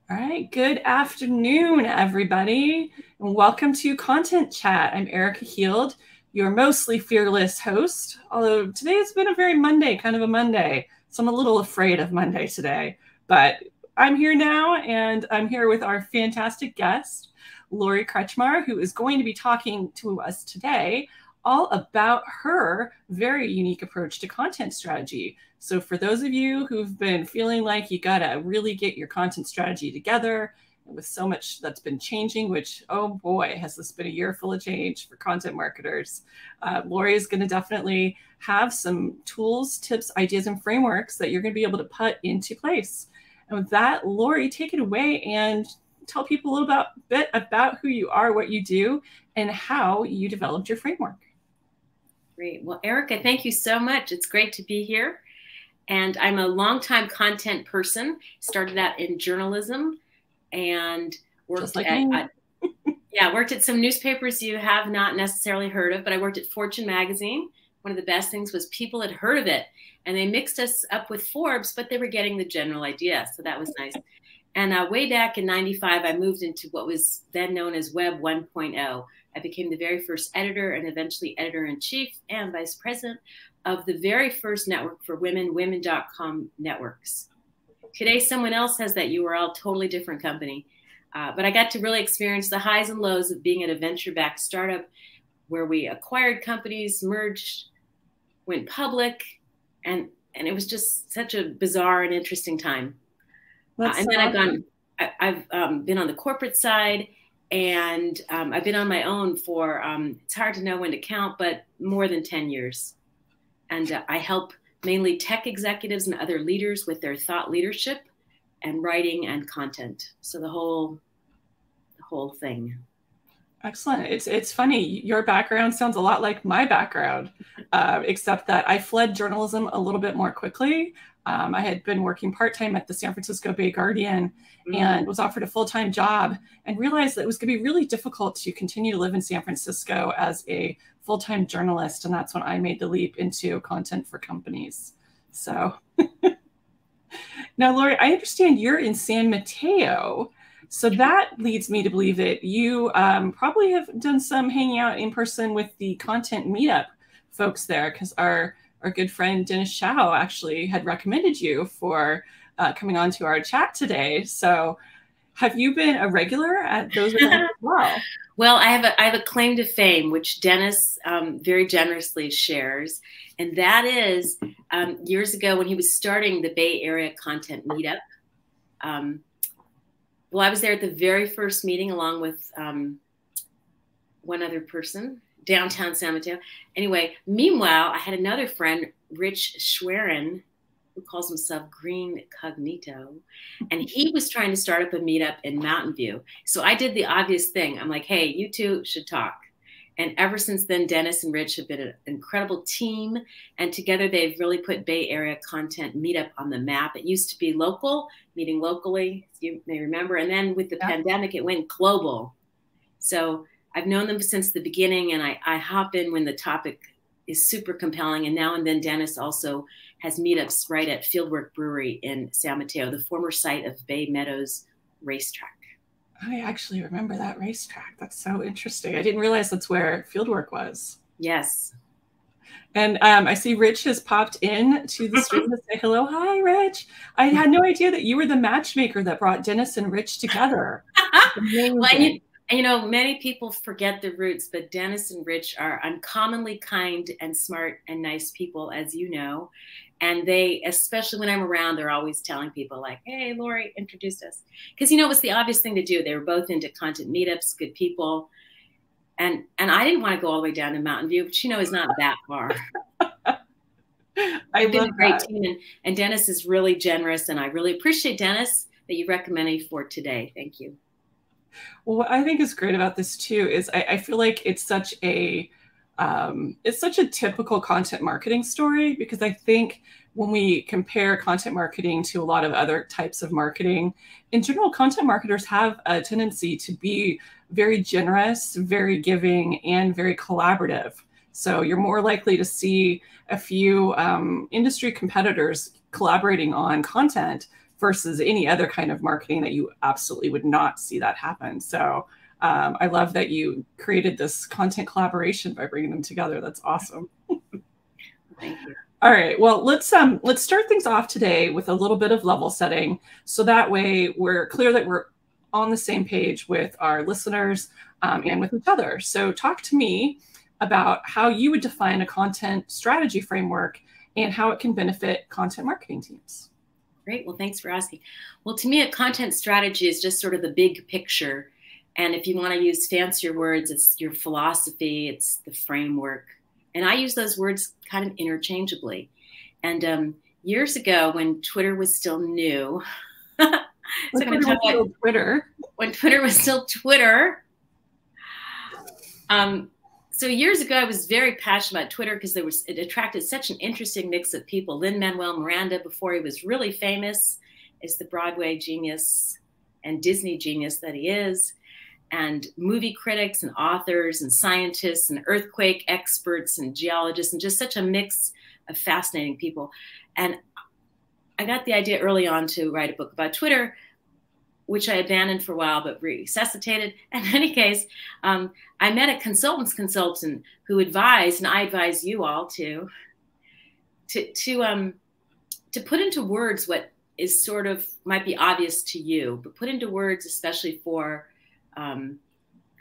All right, good afternoon, everybody, and welcome to Content Chat. I'm Erika Heald, your mostly fearless host, although today has been a very Monday, kind of a Monday, so I'm a little afraid of Monday today, but I'm here now, and I'm here with our fantastic guest, Laurie Kretchmar, who is going to be talking to us today all about her very unique approach to content strategy. So for those of you who've been feeling like you gotta really get your content strategy together, with so much that's been changing, which, oh boy, has this been a year full of change for content marketers. Laurie is gonna definitely have some tools, tips, ideas, and frameworks that you're gonna be able to put into place. And with that, Laurie, take it away and tell people a little bit about who you are, what you do, and how you developed your framework. Great. Well, Erika, thank you so much. It's great to be here. And I'm a longtime content person. Started out in journalism and worked worked at some newspapers you have not necessarily heard of, but I worked at Fortune magazine. One of the best things was people had heard of it and they mixed us up with Forbes, but they were getting the general idea. So that was nice. And way back in '95, I moved into what was then known as Web 1.0. I became the very first editor and eventually editor-in-chief and vice president of the very first network for women, women.com networks. Today, someone else has that URL, totally different company. But I got to really experience the highs and lows of being at a venture-backed startup where we acquired companies, merged, went public, and it was just such a bizarre and interesting time. And then I've been on the corporate side, and I've been on my own for, it's hard to know when to count, but more than 10 years. And I help mainly tech executives and other leaders with their thought leadership and writing and content. So the whole thing. Excellent. It's funny. Your background sounds a lot like my background, except that I fled journalism a little bit more quickly. I had been working part-time at the San Francisco Bay Guardian and was offered a full-time job and realized that it was going to be really difficult to continue to live in San Francisco as a full-time journalist. And that's when I made the leap into content for companies. So now, Laurie, I understand you're in San Mateo. So that leads me to believe that you probably have done some hanging out in person with the content meetup folks there, because our good friend Dennis Shao actually had recommended you for coming on to our chat today. So have you been a regular at those events as well? Well, I have a claim to fame, which Dennis very generously shares. And that is years ago when he was starting the Bay Area Content Meetup. Well, I was there at the very first meeting along with one other person, downtown San Mateo. Anyway, meanwhile, I had another friend, Rich Schwerin, who calls himself Green Cognito, and he was trying to start up a meetup in Mountain View. So I did the obvious thing. I'm like, hey, you two should talk. And ever since then, Dennis and Rich have been an incredible team. And together, they've really put Bay Area Content Meetup on the map. It used to be local, meeting locally, you may remember. And then with the pandemic, it went global. So I've known them since the beginning, and I hop in when the topic is super compelling. And now and then, Dennis also has meetups right at Fieldwork Brewery in San Mateo, the former site of Bay Meadows Racetrack. I actually remember that racetrack. That's so interesting. I didn't realize that's where Fieldwork was. Yes. And I see Rich has popped in to the stream to say hello. Hi, Rich. I had no idea that you were the matchmaker that brought Dennis and Rich together. Well, and you know, many people forget the roots, but Dennis and Rich are uncommonly kind and smart and nice people, as you know. And they, especially when I'm around, they're always telling people like, hey, Laurie introduced us. Because, you know, it was the obvious thing to do. They were both into content meetups, good people. And I didn't want to go all the way down to Mountain View, which, you know, is not that far. I've been a great team. And Dennis is really generous. And I really appreciate, Dennis, that you recommended me for today. Thank you. Well, what I think is great about this too is I feel like it's such a typical content marketing story, because I think when we compare content marketing to a lot of other types of marketing, in general, content marketers have a tendency to be very generous, very giving, and very collaborative. So you're more likely to see a few industry competitors collaborating on content versus any other kind of marketing that you absolutely would not see that happen. So I love that you created this content collaboration by bringing them together. That's awesome. Thank you. All right. Well, let's start things off today with a little bit of level setting, so that way we're clear that we're on the same page with our listeners and with each other. So talk to me about how you would define a content strategy framework and how it can benefit content marketing teams. Great. Well, thanks for asking. Well, to me, a content strategy is just sort of the big picture. And if you want to use fancier words, it's your philosophy, it's the framework. And I use those words kind of interchangeably. And years ago, when Twitter was still new, when Twitter was still Twitter. So years ago, I was very passionate about Twitter because it attracted such an interesting mix of people. Lin-Manuel Miranda, before he was really famous, is the Broadway genius and Disney genius that he is, and movie critics and authors and scientists and earthquake experts and geologists, and just such a mix of fascinating people. And I got the idea early on to write a book about Twitter, which I abandoned for a while, but resuscitated. In any case, I met a consultant who advised, and I advise you all to put into words what is sort of might be obvious to you, but put into words, especially for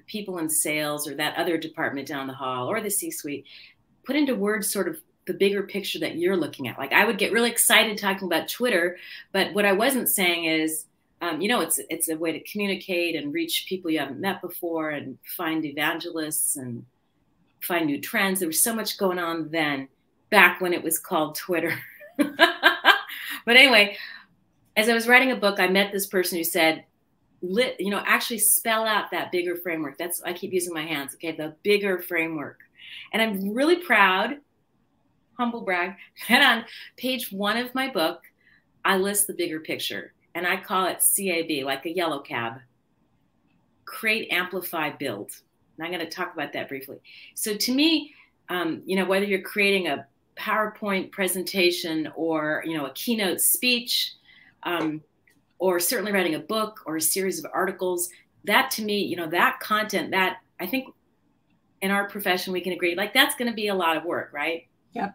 people in sales or that other department down the hall or the C-suite, put into words sort of the bigger picture that you're looking at. Like, I would get really excited talking about Twitter, but what I wasn't saying is, it's a way to communicate and reach people you haven't met before and find evangelists and find new trends. There was so much going on then, back when it was called Twitter. But anyway, as I was writing a book, I met this person who said, actually spell out that bigger framework. I keep using my hands. Okay. The bigger framework. And I'm really proud, humble brag, that on page 1 of my book, I list the bigger picture. And I call it CAB, like a yellow cab. Create, amplify, build. And I'm going to talk about that briefly. So to me, whether you're creating a PowerPoint presentation or, a keynote speech, or certainly writing a book or a series of articles, that to me, that content, that I think in our profession, we can agree, like, that's going to be a lot of work, right? Yeah.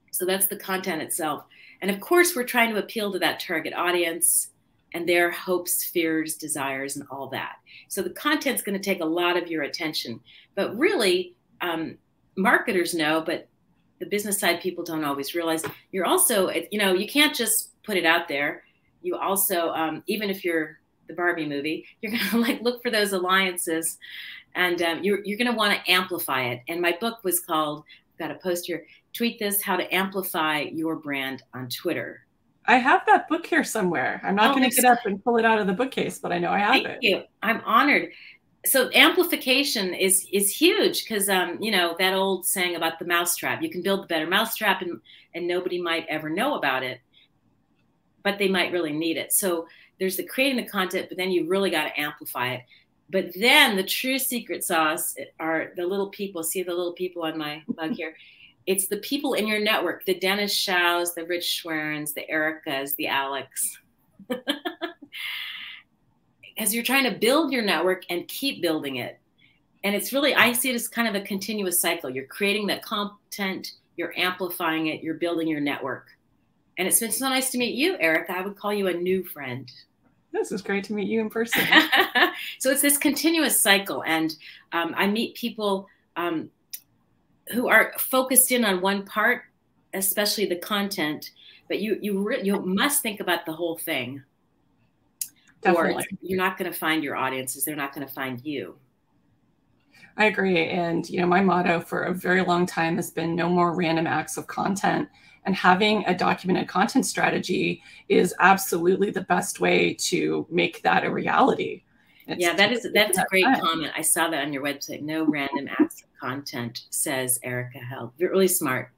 So that's the content itself. And of course, we're trying to appeal to that target audience and their hopes, fears, desires, and all that. So the content's going to take a lot of your attention. But really, marketers know, but the business side people don't always realize, you're also, you can't just put it out there. You also, even if you're the Barbie movie, you're going to look for those alliances, and you're going to want to amplify it. And my book was called, I've got a post here, Tweet This, How to Amplify Your Brand on Twitter. I have that book here somewhere. I'm not going to get up and pull it out of the bookcase, but I know I have it. Thank you. I'm honored. So amplification is huge because, that old saying about the mousetrap, you can build a better mousetrap and nobody might ever know about it, but they might really need it. So there's the creating the content, but then you really got to amplify it. But then the true secret sauce are the little people. See the little people on my mug here? It's the people in your network, the Dennis Shaws, the Rich Schwerens, the Erikas, the Alex. As you're trying to build your network and keep building it. And it's really, I see it as kind of a continuous cycle. You're creating that content, you're amplifying it, you're building your network. And it's been so nice to meet you, Erika. I would call you a new friend. This is great to meet you in person. So it's this continuous cycle. And I meet people who are focused in on one part, especially the content, but you must think about the whole thing. Definitely. Or you're not going to find your audiences. They're not going to find you. I agree. And, my motto for a very long time has been no more random acts of content. And having a documented content strategy is absolutely the best way to make that a reality. That's a great comment. I saw that on your website. No random acts of content, says Erika Heald. You're really smart.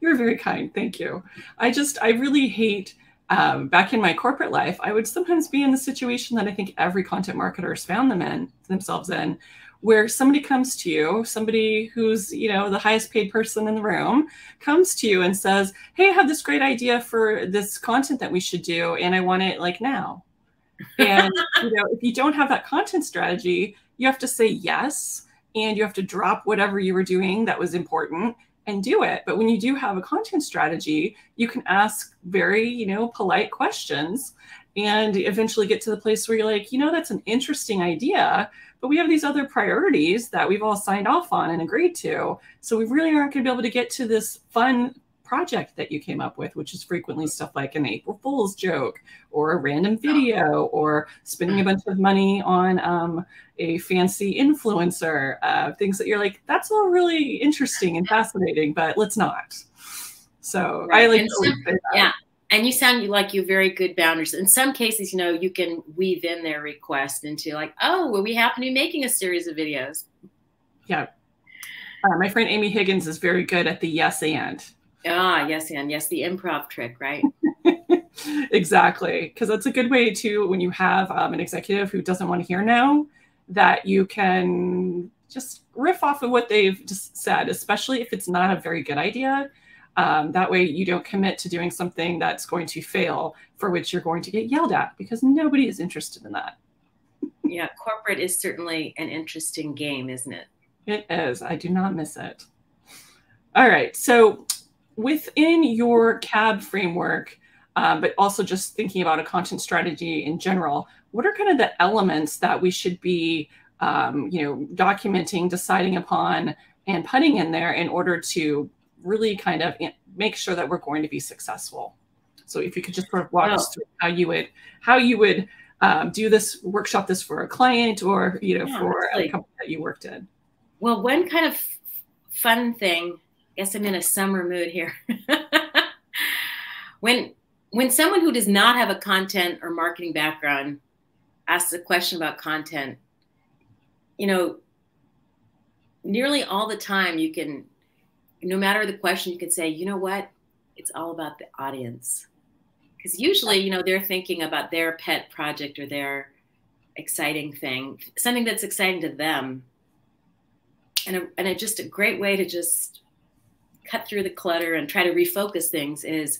You're very kind. Thank you. I really hate, back in my corporate life, I would sometimes be in the situation that I think every content marketer has found themselves in, where somebody comes to you, somebody who's, you know, the highest paid person in the room comes to you and says, hey, I have this great idea for this content that we should do, and I want it like now. And, you know, if you don't have that content strategy, you have to say yes, and you have to drop whatever you were doing that was important and do it. But when you do have a content strategy, you can ask very, you know, polite questions and eventually get to the place where you're like, you know, that's an interesting idea, but we have these other priorities that we've all signed off on and agreed to. So we really aren't going to be able to get to this fun project that you came up with, which is frequently stuff like an April Fool's joke or a random video or spending a bunch of money on a fancy influencer, things that you're like, that's all really interesting and fascinating, but let's not. So right. I like to say that. Yeah. And you sound like you're very good boundaries. In some cases, you know, you can weave in their request into like, oh, well, we happen to be making a series of videos. Yeah. My friend Amy Higgins is very good at the yes and. Ah, yes, and yes, the improv trick, right? Exactly. Because that's a good way to, when you have an executive who doesn't want to hear no, that you can just riff off of what they've just said, especially if it's not a very good idea. That way you don't commit to doing something that's going to fail, for which you're going to get yelled at, because nobody is interested in that. Yeah, corporate is certainly an interesting game, isn't it? It is. I do not miss it. All right. So within your CAB framework, but also just thinking about a content strategy in general, what are kind of the elements that we should be, you know, documenting, deciding upon, and putting in there in order to really kind of make sure that we're going to be successful? So if you could just sort of walk us through how you would do this, workshop this for a client, or, you know, for a company that you worked in. Well, one kind of fun thing, I guess I'm in a summer mood here. When someone who does not have a content or marketing background asks a question about content, you know, nearly all the time you can, no matter the question, you can say, you know what, it's all about the audience. Because usually, you know, they're thinking about their pet project or their exciting thing, something that's exciting to them. And just a great way to just cut through the clutter and try to refocus things is,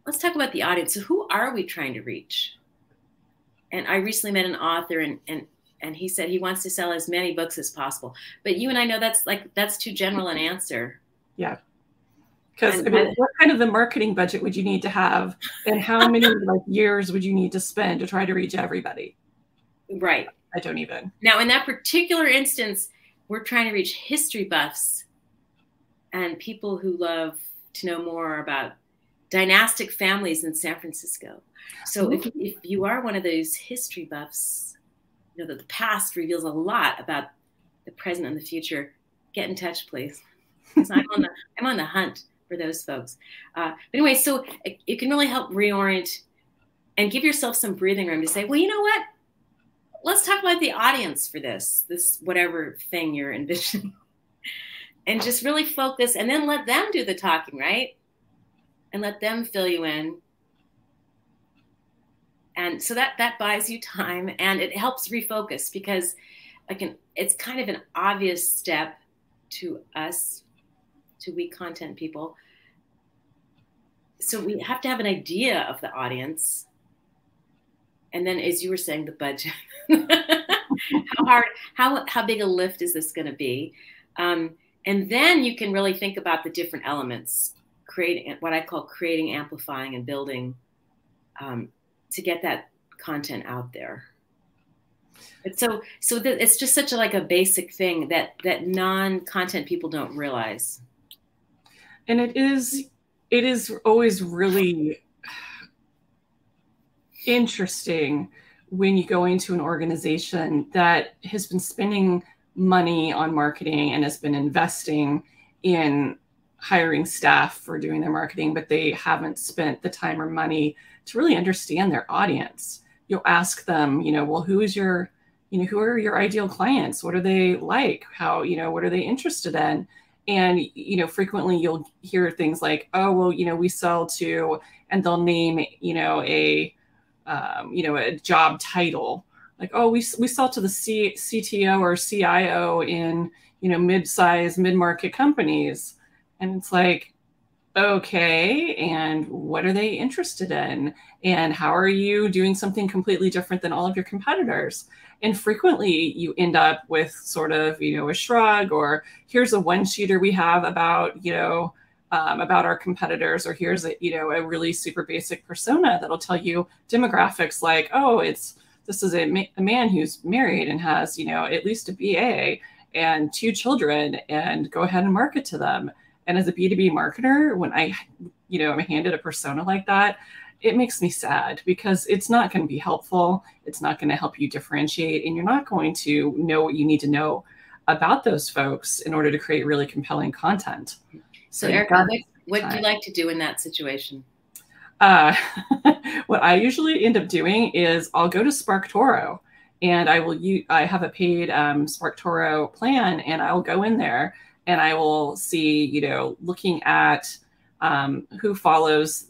let's talk about the audience. So who are we trying to reach? And I recently met an author and he said he wants to sell as many books as possible. But you and I know that's too general an answer. Yeah. Because I mean, what kind of the marketing budget would you need to have, and how many years would you need to spend to try to reach everybody? Right. I don't even. Now, in that particular instance, we're trying to reach history buffs and people who love to know more about dynastic families in San Francisco. So if you are one of those history buffs, you know that the past reveals a lot about the present and the future, get in touch, please. Because I'm on the hunt for those folks. But anyway, so it can really help reorient and give yourself some breathing room to say, well, you know what? Let's talk about the audience for this whatever thing you're envisioning. And just really focus, and then let them do the talking, right? And let them fill you in. And so that buys you time, and it helps refocus, because it's kind of an obvious step to us, to we content people. So we have to have an idea of the audience. And then, as you were saying, the budget. How big a lift is this going to be? And then you can really think about the different elements, creating what I call creating, amplifying, and building, to get that content out there. But so it's just such a basic thing that non-content people don't realize. And it is always really interesting when you go into an organization that has been spending money on marketing and has been investing in hiring staff for doing their marketing, but they haven't spent the time or money to really understand their audience. You'll ask them, well, who are your ideal clients? What are they like? What are they interested in? And, frequently you'll hear things like, oh, well, we sell to, and they'll name, a job title like, oh, we sell to the CTO or CIO in, mid-size, mid-market companies. And it's like, okay, and what are they interested in? And how are you doing something completely different than all of your competitors? And frequently you end up with sort of, a shrug, or here's a one-sheeter we have about our competitors, or here's a really super basic persona that'll tell you demographics like, oh, this is a man who's married and has, at least a BA and 2 children, and go ahead and market to them. And as a B2B marketer, when I'm handed a persona like that, it makes me sad, because it's not going to be helpful. It's not going to help you differentiate, and you're not going to know what you need to know about those folks in order to create really compelling content. So Erika, what do you like to do in that situation? What I usually end up doing is I'll go to SparkToro, and I have a paid SparkToro plan, and I'll go in there and I will see, looking at who follows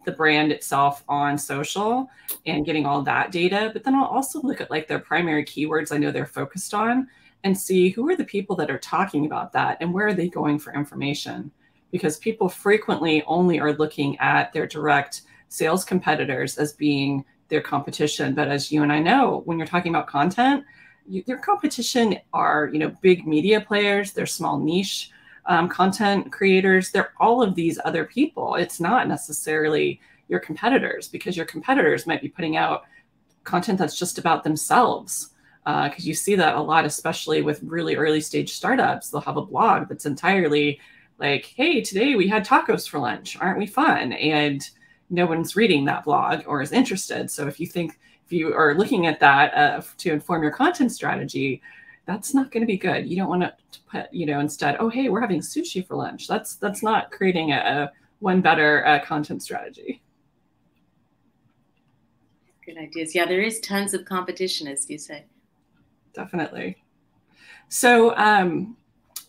the brand itself on social and getting all that data. But then I'll also look at like their primary keywords I know they're focused on, and see who are the people that are talking about that and where are they going for information. Because people frequently only are looking at their direct sales competitors as being their competition. But as you and I know, when you're talking about content, their competition are, big media players, they're small niche content creators, they're all of these other people. It's not necessarily your competitors, because your competitors might be putting out content that's just about themselves. Because you see that a lot, especially with really early stage startups. They'll have a blog that's entirely like, hey, today we had tacos for lunch. Aren't we fun? And no one's reading that blog or is interested. So if you are looking at that to inform your content strategy, that's not going to be good. You don't want to put, instead, oh, hey, we're having sushi for lunch. That's not creating a one better content strategy. Good ideas. Yeah, there is tons of competition, as you say. Definitely. So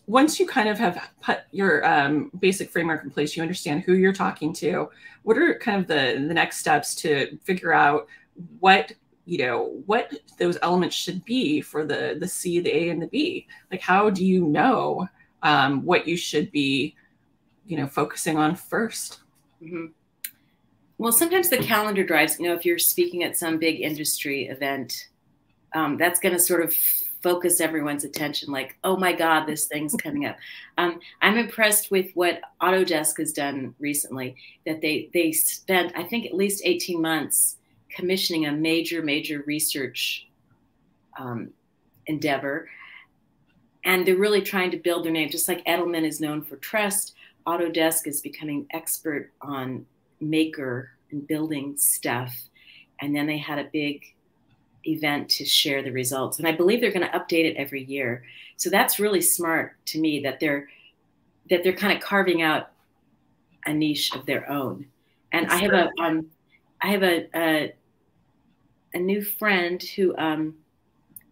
once you kind of have put your basic framework in place, you understand who you're talking to. What are kind of the next steps to figure out what those elements should be for the C, the A, and the B? Like, how do you know what you should be, focusing on first? Mm-hmm. Well, sometimes the calendar drives, if you're speaking at some big industry event, that's going to sort of focus everyone's attention, like, oh my God, this thing's coming up. I'm impressed with what Autodesk has done recently, that they spent, I think, at least 18 months commissioning a major research endeavor. And they're really trying to build their name. Just like Edelman is known for trust, Autodesk is becoming expert on maker and building stuff. And then they had a big event to share the results. And I believe they're going to update it every year. So that's really smart to me, that they're kind of carving out a niche of their own. And I have a new friend who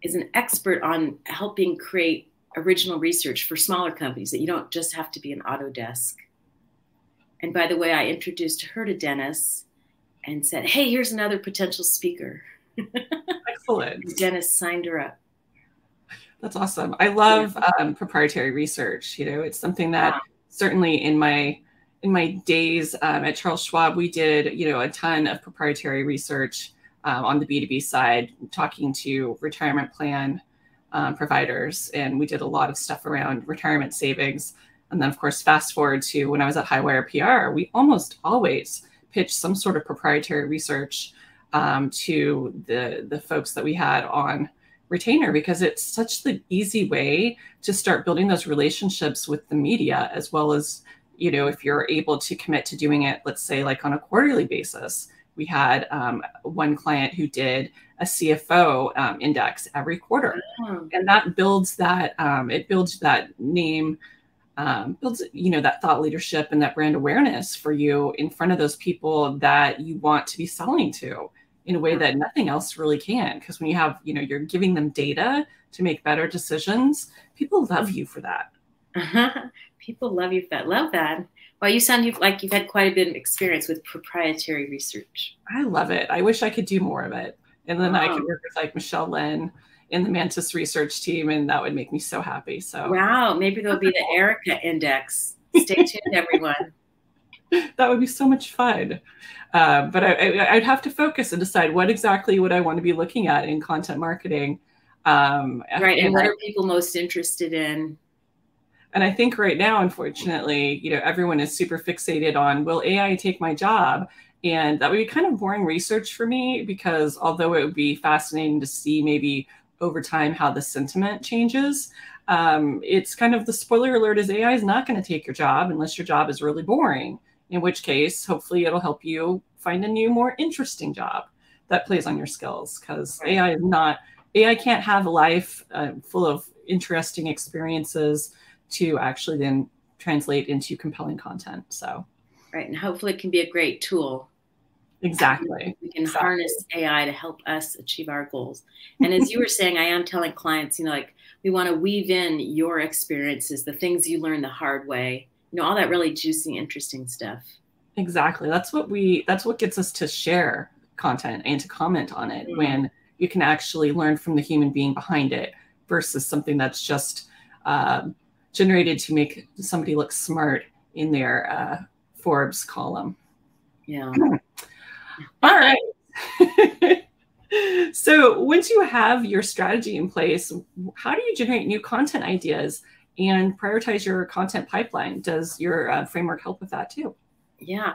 is an expert on helping create original research for smaller companies, that you don't just have to be an Autodesk. And by the way, I introduced her to Dennis and said, hey, here's another potential speaker. Excellent. And Dennis signed her up. That's awesome. I love proprietary research. It's something that certainly in my days at Charles Schwab, we did, a ton of proprietary research on the B2B side, talking to retirement plan providers. And we did a lot of stuff around retirement savings. And then, of course, fast forward to when I was at Highwire PR, we almost always pitched some sort of proprietary research to the folks that we had on retainer, because it's such the easy way to start building those relationships with the media, as well as, if you're able to commit to doing it, let's say like on a quarterly basis. We had one client who did a CFO index every quarter, and that builds that it builds that name, builds that thought leadership and that brand awareness for you in front of those people that you want to be selling to, in a way that nothing else really can. Because when you have, you're giving them data to make better decisions, people love you for that. People love you for that. Love that. Well, you sound like you've had quite a bit of experience with proprietary research. I love it. I wish I could do more of it. And then I could work with like Michelle Lynn in the Mantis research team, and that would make me so happy. So wow, maybe there'll be the Erika Index. Stay tuned, everyone. That would be so much fun. But I'd have to focus and decide what exactly would I want to be looking at in content marketing. Right, and what are people most interested in? And I think right now, unfortunately, everyone is super fixated on, will AI take my job? And that would be kind of boring research for me, because although it would be fascinating to see maybe over time how the sentiment changes, it's kind of the spoiler alert is AI is not going to take your job unless your job is really boring, in which case, hopefully it'll help you find a new, more interesting job that plays on your skills, because AI can't have a life full of interesting experiences to actually then translate into compelling content. So, right, and hopefully it can be a great tool. Exactly. We can harness AI to help us achieve our goals. And as you were saying, I am telling clients, like we want to weave in your experiences, the things you learned the hard way, all that really juicy, interesting stuff. Exactly. That's what gets us to share content and to comment on it, when you can actually learn from the human being behind it versus something that's just generated to make somebody look smart in their Forbes column. Yeah. All right. So once you have your strategy in place, how do you generate new content ideas and prioritize your content pipeline? Does your framework help with that too? Yeah.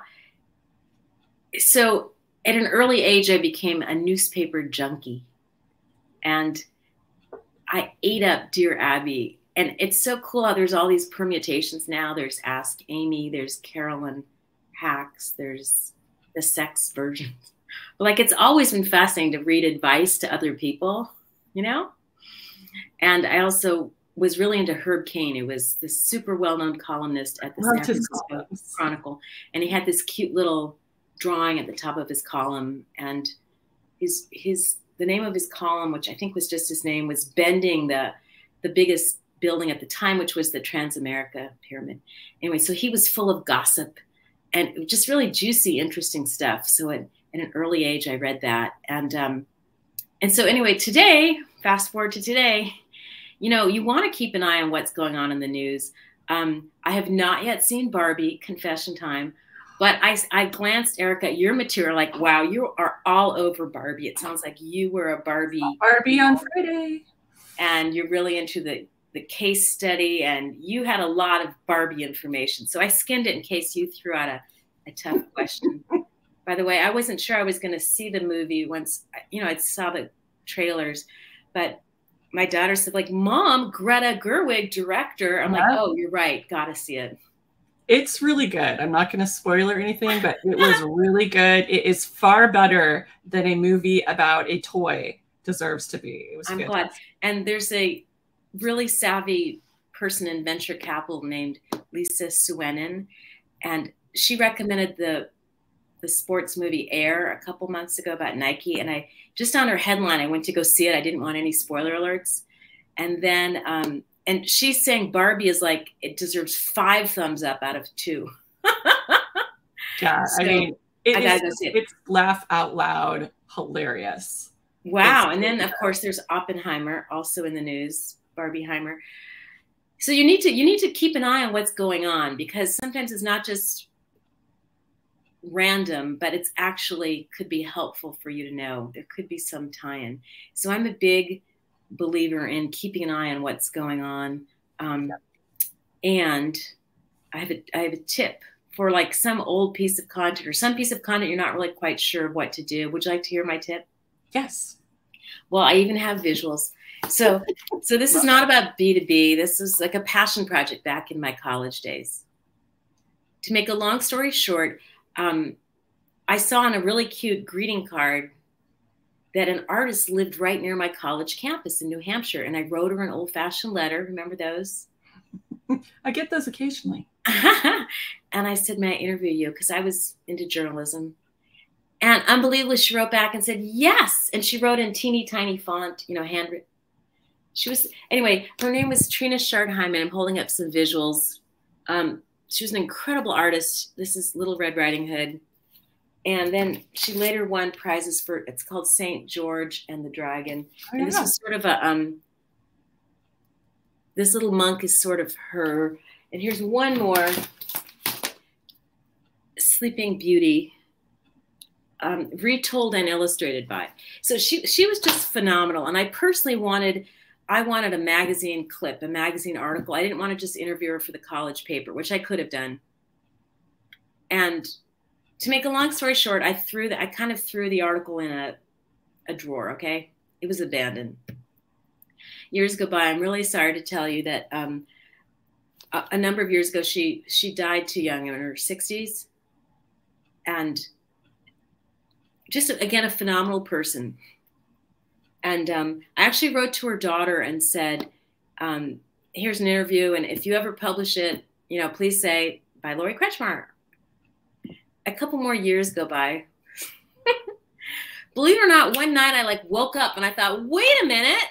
So at an early age, I became a newspaper junkie, and I ate up Dear Abby. And it's so cool how there's all these permutations now. There's Ask Amy, there's Carolyn Hacks, there's the sex version. Like, it's always been fascinating to read advice to other people, And I also was really into Herb Caen, who was this super well-known columnist at the San Francisco Chronicle. And he had this cute little drawing at the top of his column. And the name of his column, which I think was just his name, was Bending the biggest building at the time, which was the Transamerica Pyramid. Anyway, so he was full of gossip and just really juicy, interesting stuff. So at an early age, I read that. And so anyway, today, fast forward to today, you want to keep an eye on what's going on in the news. I have not yet seen Barbie, confession time, but I glanced, Erika, at your material, like, wow, you are all over Barbie. It sounds like you were a Barbie on Friday. And you're really into the case study, and you had a lot of Barbie information. So I skimmed it in case you threw out a tough question. By the way, I wasn't sure I was going to see the movie once, I saw the trailers, but my daughter said, like, Mom, Greta Gerwig, director. I'm like, oh, you're right. Got to see it. It's really good. I'm not going to spoil or anything, but it was really good. It is far better than a movie about a toy deserves to be. It was I'm glad. And there's a really savvy person in venture capital named Lisa Suennen, and she recommended the sports movie Air a couple months ago about Nike, and I just on her headline I went to go see it. I didn't want any spoiler alerts, and then and she's saying Barbie is like, it deserves 5 thumbs up out of 2. Yeah, so, I mean, it's laugh out loud hilarious. Wow. And then of course there's Oppenheimer also in the news, Barbieheimer. So you need to keep an eye on what's going on, because sometimes it's not just random, but it's actually could be helpful for you to know. There could be some tie-in. So I'm a big believer in keeping an eye on what's going on. And I have a tip for like some old piece of content or some piece of content you're not really quite sure of what to do. Would you like to hear my tip? Yes. Well, I even have visuals. So this is not about B2B. This is like a passion project back in my college days. To make a long story short, I saw on a really cute greeting card that an artist lived right near my college campus in New Hampshire. And I wrote her an old-fashioned letter. Remember those? I get those occasionally. And I said, may I interview you? Because I was into journalism. And unbelievably, she wrote back and said, yes. And she wrote in teeny tiny font, handwritten. Anyway, her name was Trina Schardheim. I'm holding up some visuals. She was an incredible artist. This is Little Red Riding Hood. And then she later won prizes for, it's called St. George and the Dragon. Oh, yeah. And this was sort of a, this little monk is sort of her. And here's one more, Sleeping Beauty, retold and illustrated by. So she was just phenomenal. And I personally wanted a magazine clip, a magazine article. I didn't want to just interview her for the college paper, which I could have done. And to make a long story short, I kind of threw the article in a drawer, okay? It was abandoned. Years go by. I'm really sorry to tell you that a number of years ago, she died too young, in her 60s. And just, again, a phenomenal person. And I actually wrote to her daughter and said, here's an interview, and if you ever publish it, you know, please say, by Laurie Kretchmar. A couple more years go by. Believe it or not, one night I like woke up and I thought, wait a minute,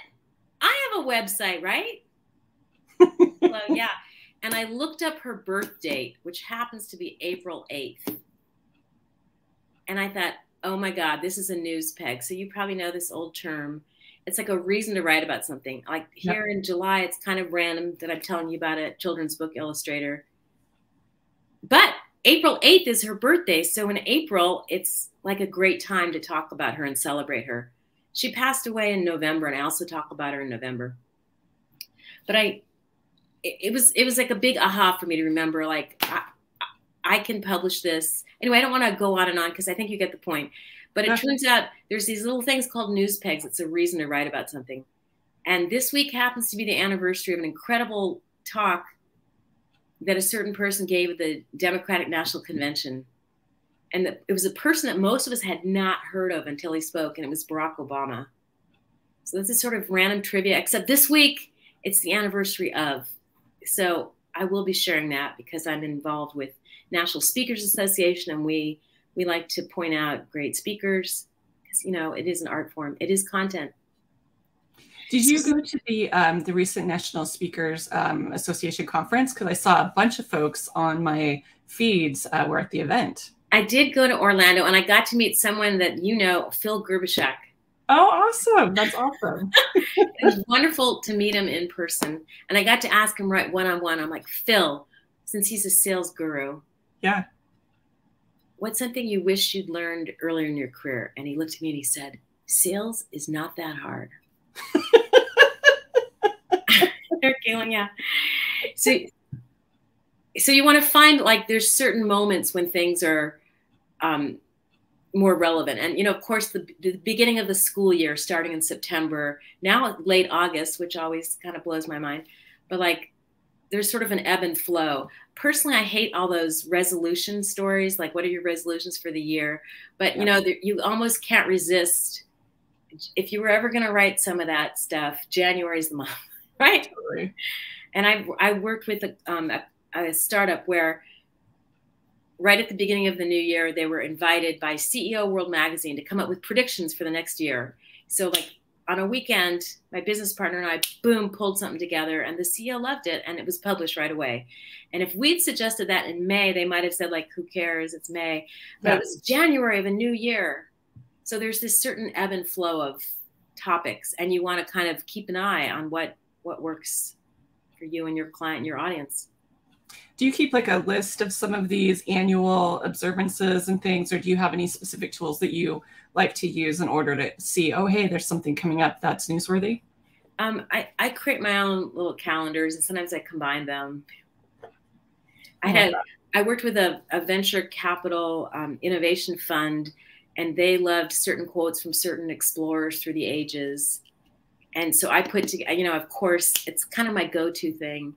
I have a website, right? Well, yeah. And I looked up her birth date, which happens to be April 8th. And I thought, oh my God, this is a news peg. So you probably know this old term. It's like a reason to write about something. Like here in July, it's kind of random that I'm telling you about a children's book illustrator. But April 8th is her birthday. So in April, it's like a great time to talk about her and celebrate her. She passed away in November, and I also talk about her in November. But it was like a big aha for me to remember, like, I can publish this. Anyway, I don't want to go on and on because I think you get the point. But it turns out there's these little things called news pegs. It's a reason to write about something. And this week happens to be the anniversary of an incredible talk that a certain person gave at the Democratic National Convention. And it was a person that most of us had not heard of until he spoke, and it was Barack Obama. So this is sort of random trivia, except this week it's the anniversary of. So I will be sharing that because I'm involved with National Speakers Association, and we like to point out great speakers because, you know, it is an art form. It is content. Did you go to the recent National Speakers Association conference? Because I saw a bunch of folks on my feeds were at the event. I did go to Orlando, and I got to meet someone that you know, Phil Gerbishak. Oh, awesome. That's awesome. It was wonderful to meet him in person. And I got to ask him right one-on-one. I'm like, Phil, since he's a sales guru. Yeah. What's something you wish you'd learned earlier in your career? And he looked at me and he said, sales is not that hard. Yeah. So you want to find, like, there's certain moments when things are more relevant. And, you know, of course, the beginning of the school year starting in September, now late August, which always kind of blows my mind. But, like, there's sort of an ebb and flow. Personally, I hate all those resolution stories, like, what are your resolutions for the year? But, you know, you almost can't resist. If you were ever going to write some of that stuff, January is the month, right? Totally. And I worked with a startup where right at the beginning of the new year, they were invited by CEO World Magazine to come up with predictions for the next year. So, like, on a weekend, my business partner and I, boom, pulled something together, and the CEO loved it, and it was published right away. And if we'd suggested that in May, they might have said, like, who cares? It's May. But it was January of a new year. So there's this certain ebb and flow of topics, and you want to kind of keep an eye on what works for you and your client and your audience. Do you keep like a list of some of these annual observances and things, or do you have any specific tools that you like to use in order to see, oh, hey, there's something coming up that's newsworthy? I create my own little calendars, and sometimes I combine them. I worked with a venture capital innovation fund, and they loved certain quotes from certain explorers through the ages. And so I put together, you know, of course, it's kind of my go-to thing.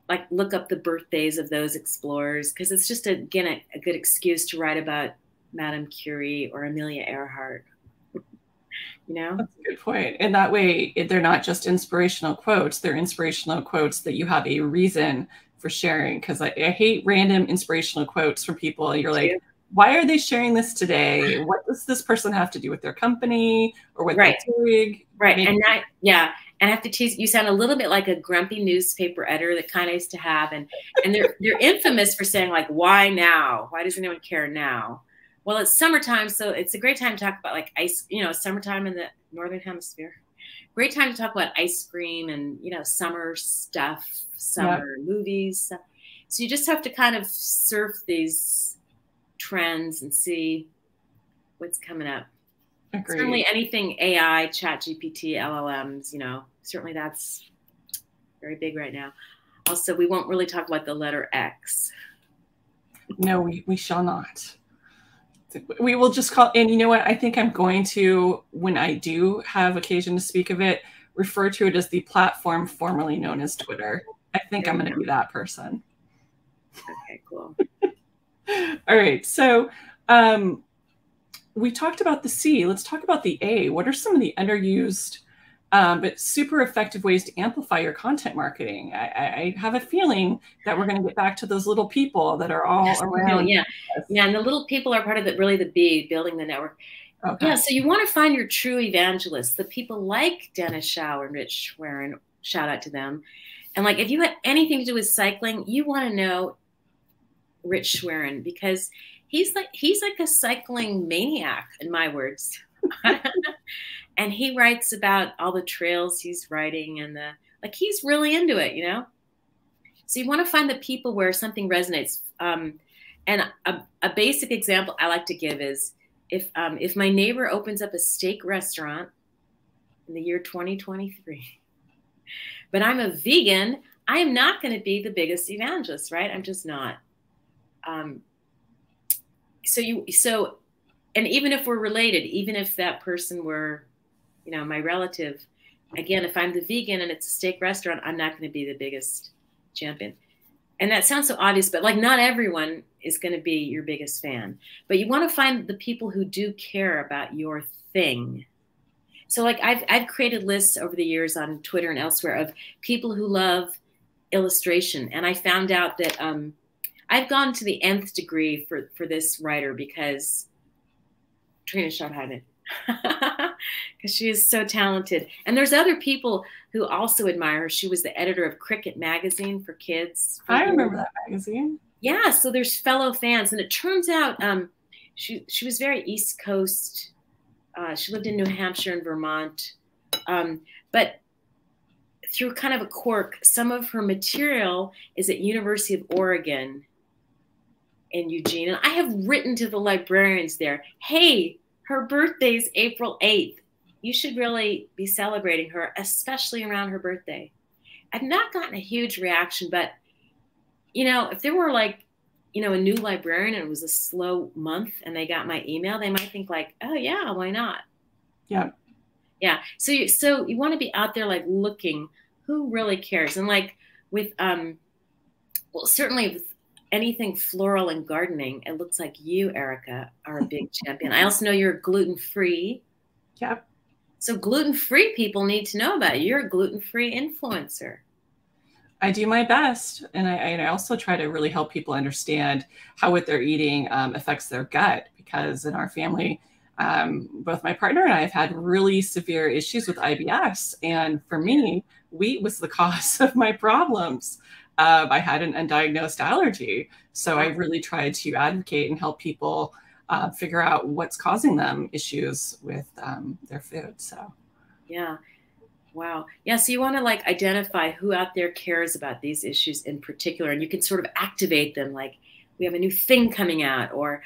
Like, look up the birthdays of those explorers, because it's just, again, a good excuse to write about Madame Curie or Amelia Earhart. You know? That's a good point. And that way, they're not just inspirational quotes. They're inspirational quotes that you have a reason for sharing. Because I hate random inspirational quotes from people. And you're like, why are they sharing this today? What does this person have to do with their company or with their gig? Right. And and I have to tease, you sound a little bit like a grumpy newspaper editor that kind of used to have. And they're infamous for saying, like, why now? Why does anyone care now? Well, it's summertime, so it's a great time to talk about like ice, summertime in the Northern Hemisphere. Great time to talk about ice cream and, summer stuff, summer movies. So you just have to kind of surf these trends and see what's coming up. Agreed. Certainly anything AI, chat GPT, LLMs, certainly that's very big right now. Also, we won't really talk about the letter X. No, we shall not. We will just call, and you know what? I think I'm going to, when I do have occasion to speak of it, refer to it as the platform formerly known as Twitter. I think I'm going to be that person. Okay, cool. All right. So we talked about the C. Let's talk about the A. What are some of the underused but super effective ways to amplify your content marketing? I have a feeling that we're going to get back to those little people that are all around. Yeah, and the little people are part of the B, building the network. Okay. Yeah, so you want to find your true evangelists, the people like Dennis Schau and Rich Schwerin, shout out to them. And like, if you had anything to do with cycling, you want to know Rich Schwerin, because he's like a cycling maniac, in my words. And he writes about all the trails he's riding and he's really into it, So you want to find the people where something resonates. And a basic example I like to give is if my neighbor opens up a steak restaurant in the year 2023, but I'm a vegan, I am not going to be the biggest evangelist, right? I'm just not. And even if we're related, even if that person were, my relative, again, if I'm the vegan and it's a steak restaurant, I'm not going to be the biggest champion. And that sounds so obvious, but like not everyone is going to be your biggest fan. But you want to find the people who do care about your thing. So like I've created lists over the years on Twitter and elsewhere of people who love illustration. And I found out that I've gone to the nth degree for this writer because Trina Schottheim, because she is so talented. And there's other people who also admire her. She was the editor of Cricket magazine for kids. I remember that magazine. Yeah, so there's fellow fans. And it turns out she was very East Coast. She lived in New Hampshire and Vermont. But through kind of a quirk, some of her material is at University of Oregon in Eugene. And I have written to the librarians there, hey, her birthday's April 8th. You should really be celebrating her, especially around her birthday. I've not gotten a huge reaction, but, if there were like, a new librarian and it was a slow month and they got my email, they might think like, oh yeah, why not? Yeah. Yeah. So you want to be out there like looking who really cares. And like with, certainly with anything floral and gardening, it looks like you, Erika, are a big champion. I also know you're gluten-free. Yeah. So gluten-free people need to know about you. You're a gluten-free influencer. I do my best. And I also try to really help people understand how what they're eating affects their gut, because in our family, both my partner and I have had really severe issues with IBS. And for me, wheat was the cause of my problems. I had an undiagnosed allergy. So I really tried to advocate and help people figure out what's causing them issues with their food. So, yeah. Wow. Yeah. So you want to like identify who out there cares about these issues in particular, and you can sort of activate them. Like, we have a new thing coming out, or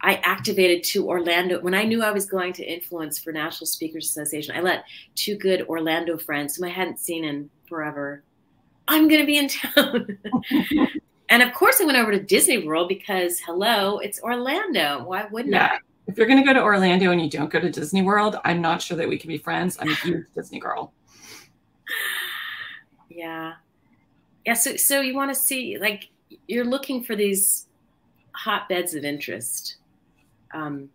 I activated to Orlando. When I knew I was going to influence for National Speakers Association, I let two good Orlando friends whom I hadn't seen in forever, I'm going to be in town. And of course I went over to Disney World because, hello, it's Orlando. Why wouldn't I? If you're going to go to Orlando and you don't go to Disney World, I'm not sure that we can be friends. I'm a huge Disney girl. Yeah. Yeah. So you want to see, like, you're looking for these hotbeds of interest. And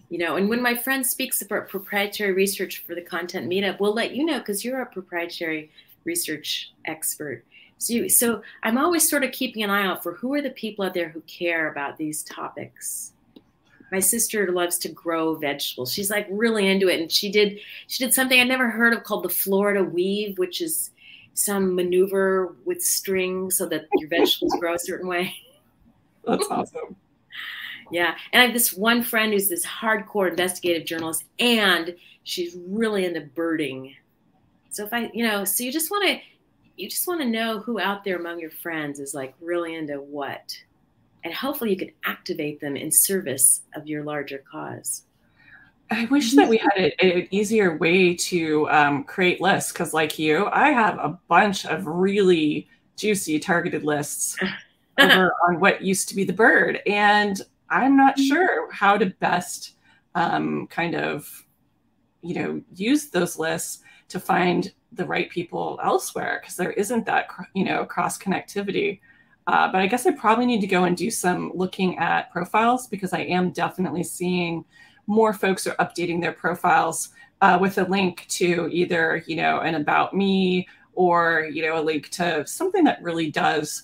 when my friend speaks about proprietary research for the content meetup, we'll let you know, because you're a proprietary research expert. So I'm always sort of keeping an eye out for who are the people out there who care about these topics. My sister loves to grow vegetables. She's like really into it. And she did something I'd never heard of called the Florida weave, which is some maneuver with string so that your vegetables grow a certain way. That's awesome. Yeah. And I have this one friend who's this hardcore investigative journalist, and she's really into birding. So if so you just want to know who out there among your friends is like really into what, and hopefully you can activate them in service of your larger cause. I wish that we had an easier way to create lists, because like you, I have a bunch of really juicy targeted lists over on what used to be the bird. And I'm not sure how to best kind of, use those lists to find the right people elsewhere, because there isn't that, cross connectivity. But I guess I probably need to go and do some looking at profiles, because I am definitely seeing more folks are updating their profiles with a link to either, an about me, or, a link to something that really does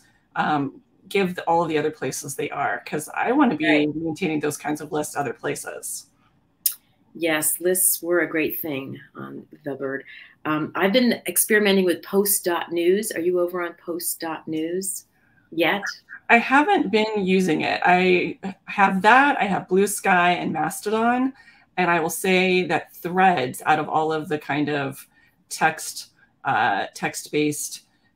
give all of the other places they are, because I want to be maintaining those kinds of lists other places. Yes, lists were a great thing on The Bird. I've been experimenting with post.news. Are you over on post.news yet? I haven't been using it. I have that. I have Blue Sky and Mastodon. And I will say that Threads, out of all of the kind of text-based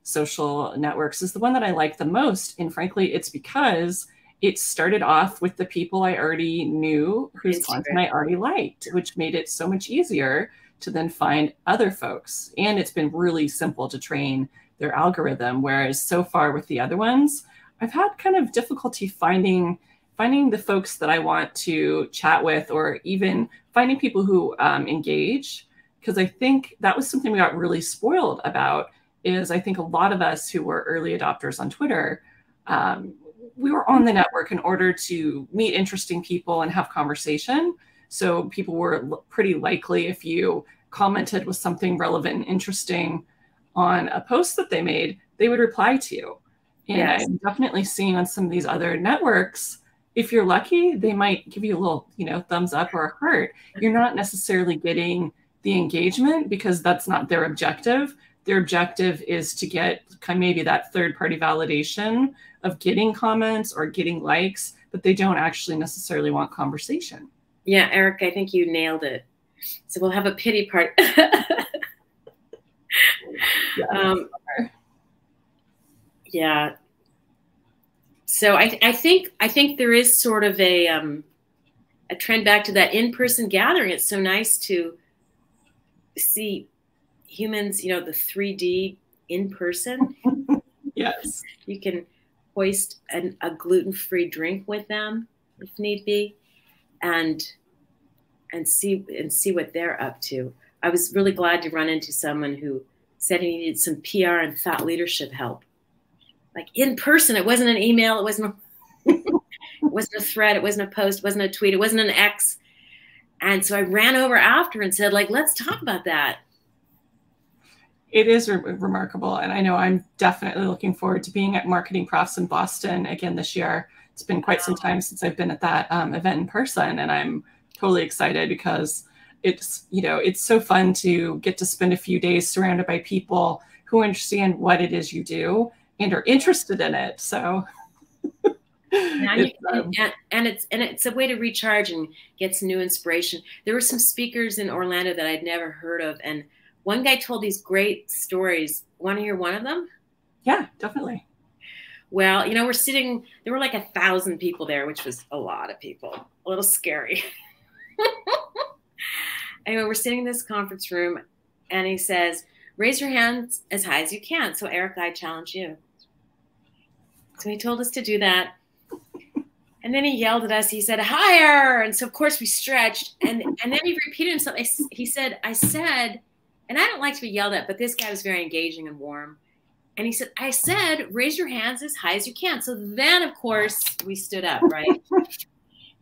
social networks, is the one that I like the most. And frankly, it's because it started off with the people I already knew, whose content I already liked, which made it so much easier to then find other folks. And it's been really simple to train their algorithm. Whereas so far with the other ones, I've had kind of difficulty finding the folks that I want to chat with, or even finding people who engage. Because I think that was something we got really spoiled about, is I think a lot of us who were early adopters on Twitter, we were on the network in order to meet interesting people and have conversation. So people were pretty likely, if you commented with something relevant and interesting on a post that they made, they would reply to you. And yes. I'm definitely seeing on some of these other networks, if you're lucky, they might give you a little, thumbs up or a heart. You're not necessarily getting the engagement, because that's not their objective. Their objective is to get maybe that third-party validation of getting comments or getting likes, but they don't actually necessarily want conversation. Yeah, Eric, I think you nailed it. So we'll have a pity part. Yeah. So I think there is sort of a trend back to that in-person gathering. It's so nice to see humans, the 3D in person. Yes. You can hoist a gluten-free drink with them if need be, and see what they're up to. I was really glad to run into someone who said he needed some PR and thought leadership help. Like in person, it wasn't an email, it wasn't a thread, it wasn't a post, it wasn't a tweet, it wasn't an X. And so I ran over after and said, let's talk about that. It is remarkable. And I know I'm definitely looking forward to being at Marketing Profs in Boston again this year. It's been quite some time since I've been at that event in person, and I'm totally excited, because it's, it's so fun to get to spend a few days surrounded by people who understand what it is you do and are interested in it. So it's a way to recharge and get some new inspiration. There were some speakers in Orlando that I'd never heard of, and one guy told these great stories. Want to hear one of them? Yeah, definitely. Well, there were like 1,000 people there, which was a lot of people, a little scary. Anyway, we're sitting in this conference room, and he says, raise your hands as high as you can. So Erika, I challenge you. So he told us to do that. And then he yelled at us. He said, higher. And so, of course, we stretched. And then he repeated himself. He said, I said, and I don't like to be yelled at, but this guy was very engaging and warm. And he said, I said, raise your hands as high as you can. So then, of course, we stood up, right?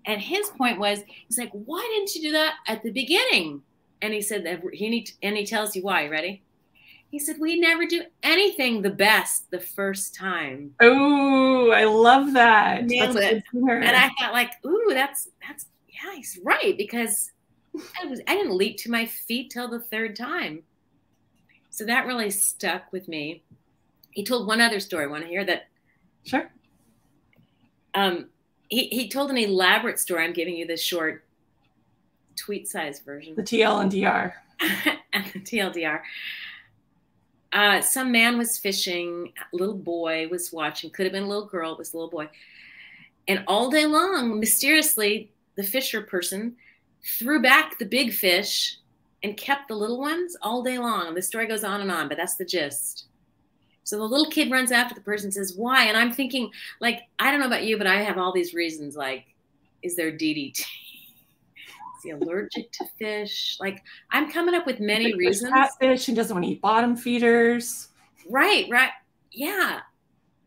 And his point was, he's like, why didn't you do that at the beginning? And he said, and he tells you why. Ready? He said, we never do anything the best the first time. Oh, I love that. Nailed it. And I thought, like, ooh, that's yeah, he's right, because I didn't leap to my feet till the third time. So that really stuck with me. He told one other story. Want to hear that? Sure. he told an elaborate story. I'm giving you the short tweet-sized version. The TL&DR. And the TLDR. Some man was fishing. A little boy was watching. Could have been a little girl. It was a little boy. And all day long, mysteriously, the fisher person threw back the big fish and kept the little ones all day long. And the story goes on and on, but that's the gist. So the little kid runs after the person and says, why? And I'm thinking, like, I don't know about you, but I have all these reasons. Like, is there DDT? Is he allergic to fish? Like, I'm coming up with many reasons. Catfish, he doesn't want to eat bottom feeders. Right. Yeah.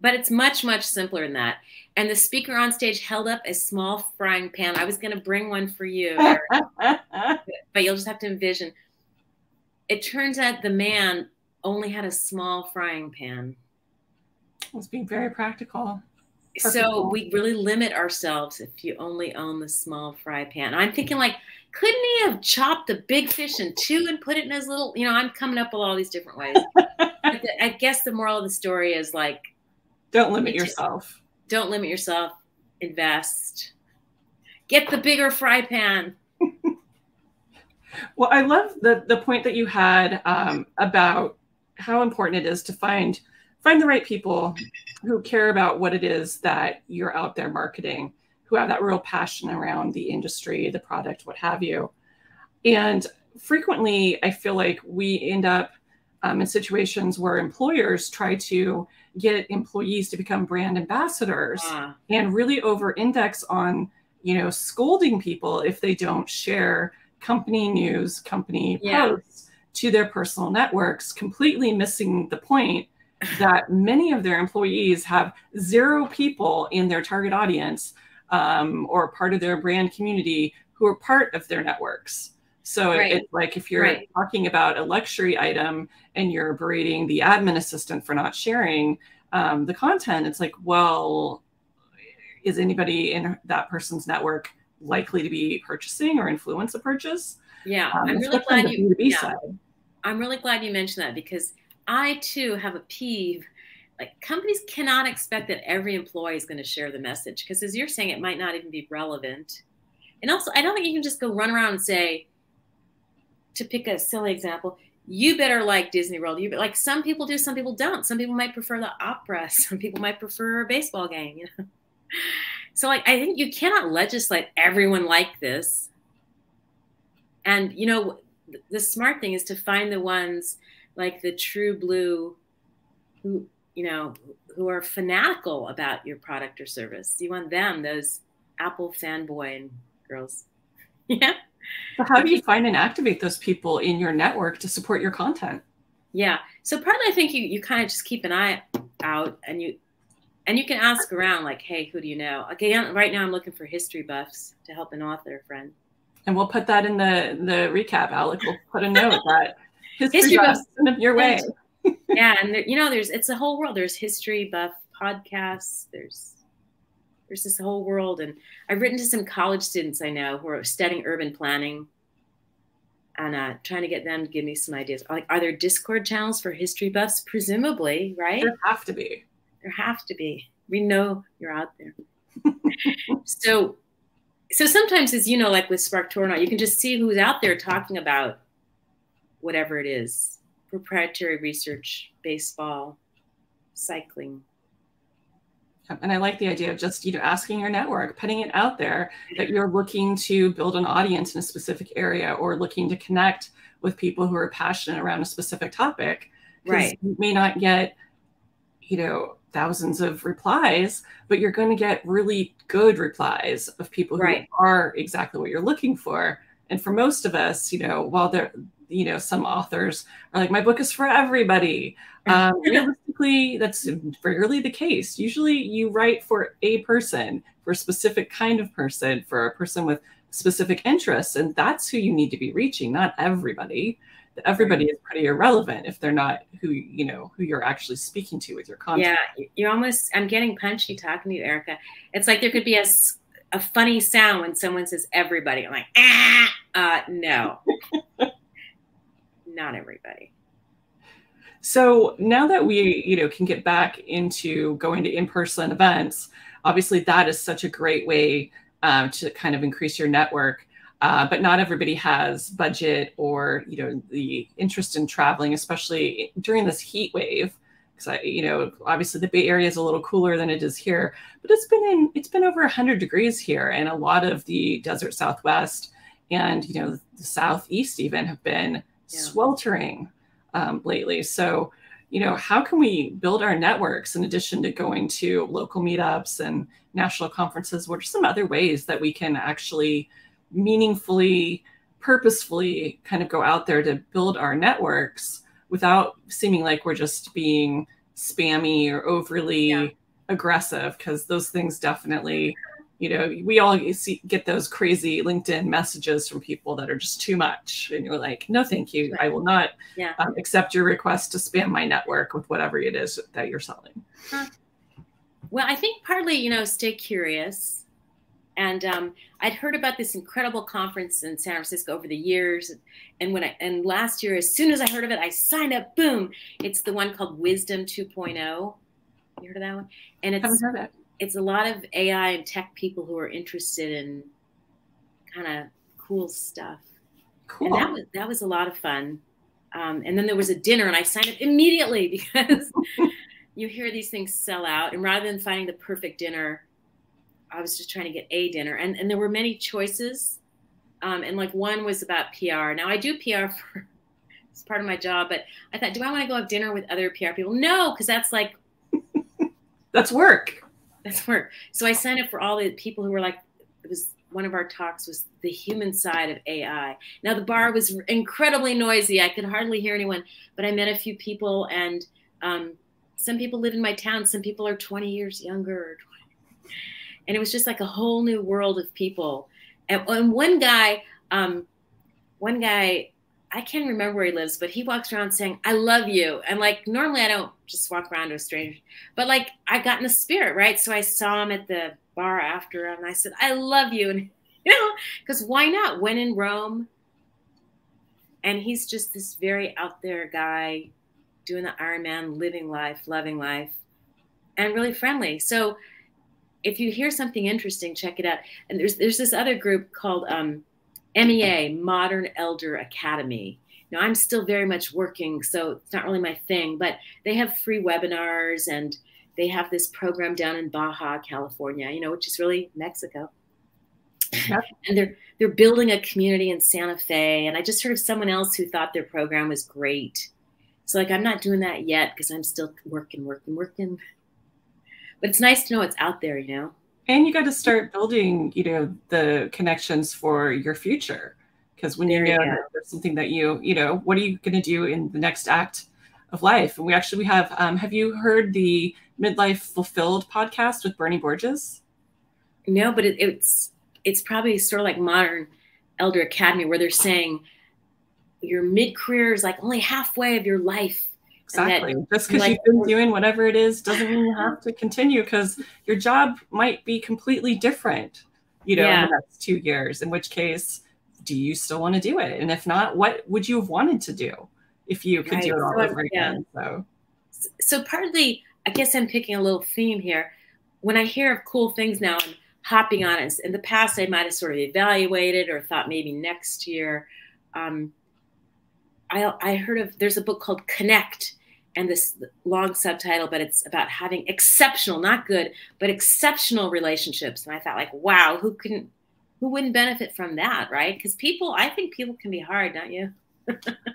But it's much, much simpler than that. And the speaker on stage held up a small frying pan. I was going to bring one for you, but you'll just have to envision. It turns out the man only had a small frying pan. Let's be very practical. So we really limit ourselves if you only own the small fry pan. I'm thinking, like, couldn't he have chopped the big fish in two and put it in his little, I'm coming up with all these different ways. I guess the moral of the story is, like, don't limit yourself. Don't limit yourself. Invest. Get the bigger fry pan. Well, I love the point that you had about how important it is to find the right people who care about what it is that you're out there marketing, who have that real passion around the industry, the product, what have you. And frequently, I feel like we end up in situations where employers try to get employees to become brand ambassadors and really over-index on, scolding people if they don't share company news, company posts to their personal networks, completely missing the point that many of their employees have 0 people in their target audience or part of their brand community who are part of their networks. So it's like if you're talking about a luxury item and you're berating the admin assistant for not sharing the content, it's like, well, is anybody in that person's network likely to be purchasing or influence a purchase? Yeah, I'm really glad I'm really glad you mentioned that, because I too have a peeve. Like, companies cannot expect that every employee is going to share the message, because as you're saying, it might not even be relevant. And also, I don't think you can just go run around and say, to pick a silly example, you better like Disney World. Like, some people do, some people don't. Some people might prefer the opera. Some people might prefer a baseball game. So, like, I think you cannot legislate everyone like this. And the smart thing is to find the ones like the true blue who are fanatical about your product or service. You want them, those Apple fanboy and girls. Yeah. So how do you find and activate those people in your network to support your content? Yeah. So partly I think you kind of just keep an eye out, and you can ask around, like, hey, who do you know? Again, right now I'm looking for history buffs to help an author friend. And we'll put that in the recap, Alec. We'll put a note that history buffs in your way. Yeah, and it's a whole world. There's history buff podcasts. There's this whole world, and I've written to some college students I know who are studying urban planning, and trying to get them to give me some ideas. Like, are there Discord channels for history buffs? Presumably, right? There have to be. There have to be. We know you're out there. So sometimes, as you know, like with Sparktorno, you can just see who's out there talking about whatever it is: proprietary research, baseball, cycling. And I like the idea of just, asking your network, putting it out there that you're looking to build an audience in a specific area, or looking to connect with people who are passionate around a specific topic. Right. You may not get, thousands of replies, but you're going to get really good replies of people who are exactly what you're looking for. And for most of us, while they're, some authors are like, my book is for everybody. Realistically, that's rarely the case. Usually you write for a person, for a specific kind of person, for a person with specific interests. And that's who you need to be reaching, not everybody. Everybody is pretty irrelevant if they're not who you're actually speaking to with your content. Yeah, I'm getting punchy talking to you, Erika. It's like there could be a funny sound when someone says everybody. I'm like, no. Not everybody. So now that we, can get back into going to in-person events, obviously that is such a great way to kind of increase your network. But not everybody has budget or, the interest in traveling, especially during this heat wave. Because obviously the Bay Area is a little cooler than it is here, but it's been over 100 degrees here, and a lot of the desert Southwest and the Southeast even have been sweltering lately. So, how can we build our networks in addition to going to local meetups and national conferences? What are some other ways that we can actually meaningfully, purposefully kind of go out there to build our networks without seeming like we're just being spammy or overly aggressive? Because those things definitely, we all get those crazy LinkedIn messages from people that are just too much. And you're like, no, thank you. I will not accept your request to spam my network with whatever it is that you're selling. Well, I think partly, stay curious. And I'd heard about this incredible conference in San Francisco over the years. And last year, as soon as I heard of it, I signed up, boom. It's the one called Wisdom 2.0. You heard of that one? And it's a lot of AI and tech people who are interested in kind of cool stuff. Cool. And that was a lot of fun. And then there was a dinner, and I signed up immediately because you hear these things sell out. And rather than finding the perfect dinner, I was just trying to get a dinner. And there were many choices. And like one was about PR. Now I do PR it's part of my job, but I thought, do I want to go have dinner with other PR people? No, because that's like, that's work. That's work. So I signed up for all the people who were like, it was one of our talks was the human side of AI. Now the bar was incredibly noisy. I could hardly hear anyone, but I met a few people, and some people live in my town. Some people are 20 years younger. And it was just like a whole new world of people. And one guy, I can't remember where he lives, but he walks around saying, I love you. And like, normally I don't just walk around to a stranger, but like I got in the spirit, right? So I saw him at the bar after, and I said, I love you. And, because why not? When in Rome. And he's just this very out there guy doing the Ironman, living life, loving life, and really friendly. So if you hear something interesting, check it out. And there's this other group called MEA, Modern Elder Academy. Now, I'm still very much working, so it's not really my thing, but they have free webinars, and they have this program down in Baja, California, which is really Mexico. Yep. And they're building a community in Santa Fe. And I just heard of someone else who thought their program was great. So like, I'm not doing that yet because I'm still working. But it's nice to know it's out there, And you got to start building, the connections for your future. Because when you know that there's something that what are you going to do in the next act of life? And we have you heard the Midlife Fulfilled podcast with Bernie Borges? No, but it's probably sort of like Modern Elder Academy, where they're saying your mid-career is like only halfway of your life. Exactly. Just because you've been doing whatever it is doesn't mean you have to continue, because your job might be completely different, in the next 2 years, in which case, do you still want to do it? And if not, what would you have wanted to do if you could do it all over again? So partly, I guess I'm picking a little theme here. When I hear of cool things now, I'm hopping on it. In the past, I might have sort of evaluated or thought maybe next year. I heard of, there's a book called Connect, and this long subtitle, but it's about having exceptional, not good, but exceptional relationships. And I thought, like, wow, who wouldn't benefit from that, right? Because I think people can be hard, don't you?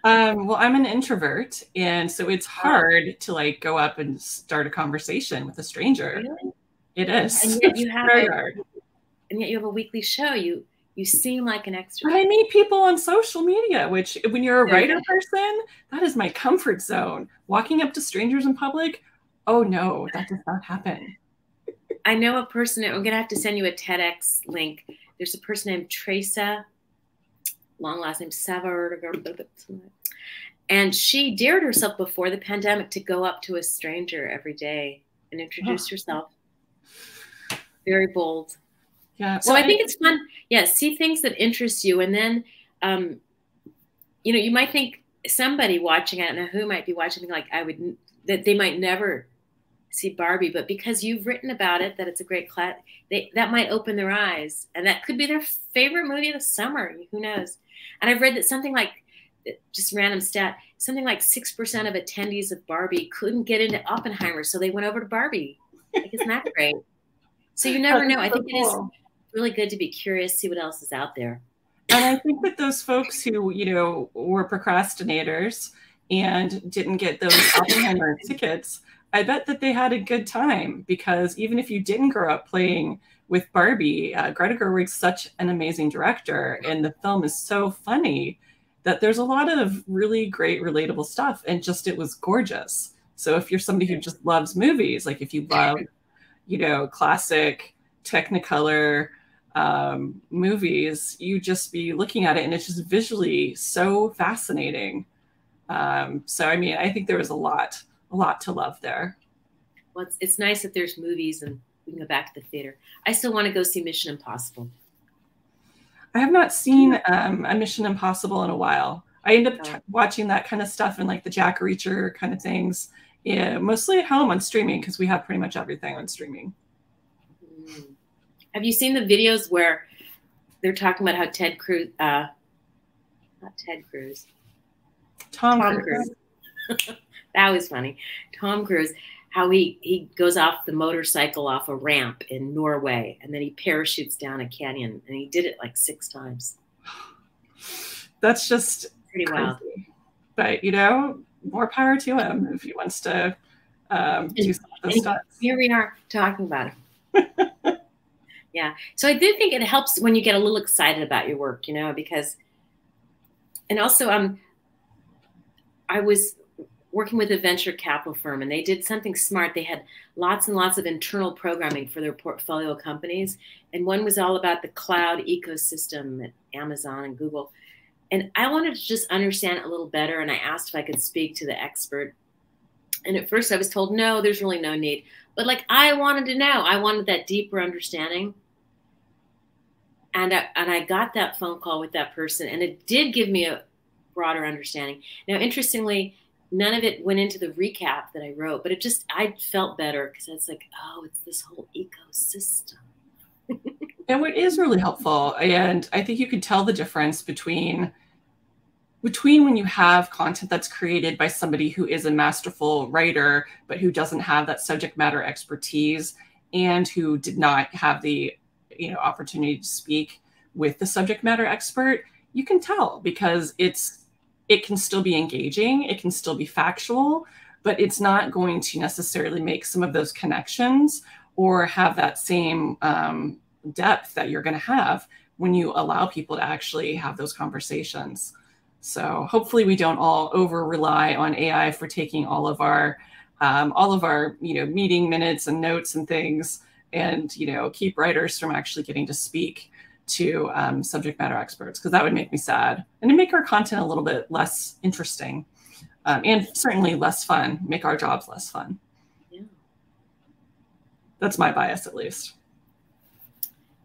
Well, I'm an introvert, and so it's hard to like go up and start a conversation with a stranger. Really? It is. And yet you have a weekly show. You seem like an extrovert. But I meet people on social media, which when you're a writer person, that is my comfort zone. Walking up to strangers in public, oh no, that does not happen. I know a person, I'm going to have to send you a TEDx link. There's a person named Teresa, long last name, Savard, and she dared herself before the pandemic to go up to a stranger every day and introduce herself. Very bold. Yeah. So I think it's fun. Yeah. See things that interest you. And then, you might think somebody watching, I don't know who might be watching, like that they might never see Barbie, but because you've written about it, that it's a great class, that might open their eyes, and that could be their favorite movie of the summer. Who knows? And I've read that something like, just random stat, something like 6% of attendees of Barbie couldn't get into Oppenheimer, so they went over to Barbie. Like, isn't that great? So you never know. I think it is really good to be curious, see what else is out there. And I think that those folks who, you know, were procrastinators and didn't get those Oppenheimer tickets, I bet that they had a good time, because even if you didn't grow up playing with Barbie, Greta Gerwig's such an amazing director, and the film is so funny that there's a lot of really great relatable stuff, and just it was gorgeous. So if you're somebody who just loves movies, like if you love, you know, classic Technicolor movies, you just be looking at it and it's just visually so fascinating. So I mean, I think there was a lot to love there. Well, it's nice that there's movies and we can go back to the theater. I still want to go see Mission Impossible. I have not seen a Mission Impossible in a while. I end up watching that kind of stuff and like the Jack Reacher kind of things, yeah, mostly at home on streaming, because we have pretty much everything on streaming. Have you seen the videos where they're talking about how Tom Cruise, that was funny. Tom Cruise, how he goes off the motorcycle off a ramp in Norway, and then he parachutes down a canyon, and he did it like 6 times. That's just pretty crazy. wild. But, you know, more power to him if he wants to do some of those stunts. Here we are talking about it. Yeah. So I do think it helps when you get a little excited about your work, you know, because, and also I was working with a venture capital firm, and they did something smart. They had lots and lots of internal programming for their portfolio companies. And one was all about the cloud ecosystem at Amazon and Google. And I wanted to just understand it a little better. And I asked if I could speak to the expert. And at first I was told, no, there's really no need. But like, I wanted to know, I wanted that deeper understanding. And I got that phone call with that person, and it did give me a broader understanding. Now, interestingly, none of it went into the recap that I wrote, but I felt better, because it's like, oh, it's this whole ecosystem. And what is really helpful, and I think you could tell the difference between when you have content that's created by somebody who is a masterful writer, but who doesn't have that subject matter expertise, and who did not have the, you know, opportunity to speak with the subject matter expert. You can tell, because it can still be engaging, it can still be factual, but it's not going to necessarily make some of those connections or have that same depth that you're going to have when you allow people to actually have those conversations. So hopefully we don't all over rely on AI for taking all of our you know, meeting minutes and notes and things, and, you know, keep writers from actually getting to speak to subject matter experts, because that would make me sad, and to make our content a little bit less interesting, and certainly less fun, make our jobs less fun. Yeah. That's my bias, at least.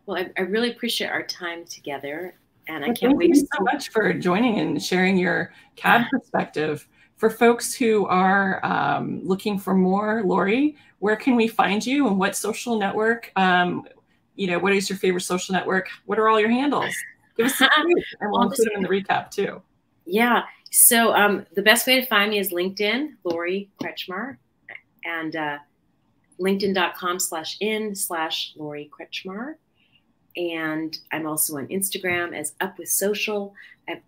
Well, I really appreciate our time together, and I can't wait. Thank you so much for joining and sharing your CAD perspective. For folks who are looking for more, Laurie, where can we find you, and what social network? You know, what is your favorite social network? What are all your handles? Give us some clues, and we'll include them in the recap too. Yeah. So the best way to find me is LinkedIn, Laurie Kretchmar, and linkedin.com/in/Laurie Kretchmar. And I'm also on Instagram as Up With Social.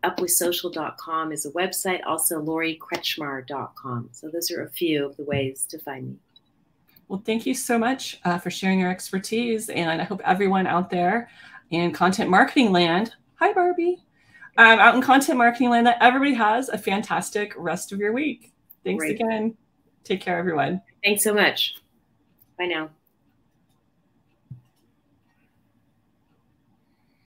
Upwithsocial.com is a website, also lauriekretchmar.com. So those are a few of the ways to find me. Well, thank you so much for sharing your expertise. And I hope everyone out there in content marketing land, hi, Barbie, out in content marketing land, that everybody has a fantastic rest of your week. Thanks again. Take care, everyone. Thanks so much. Bye now.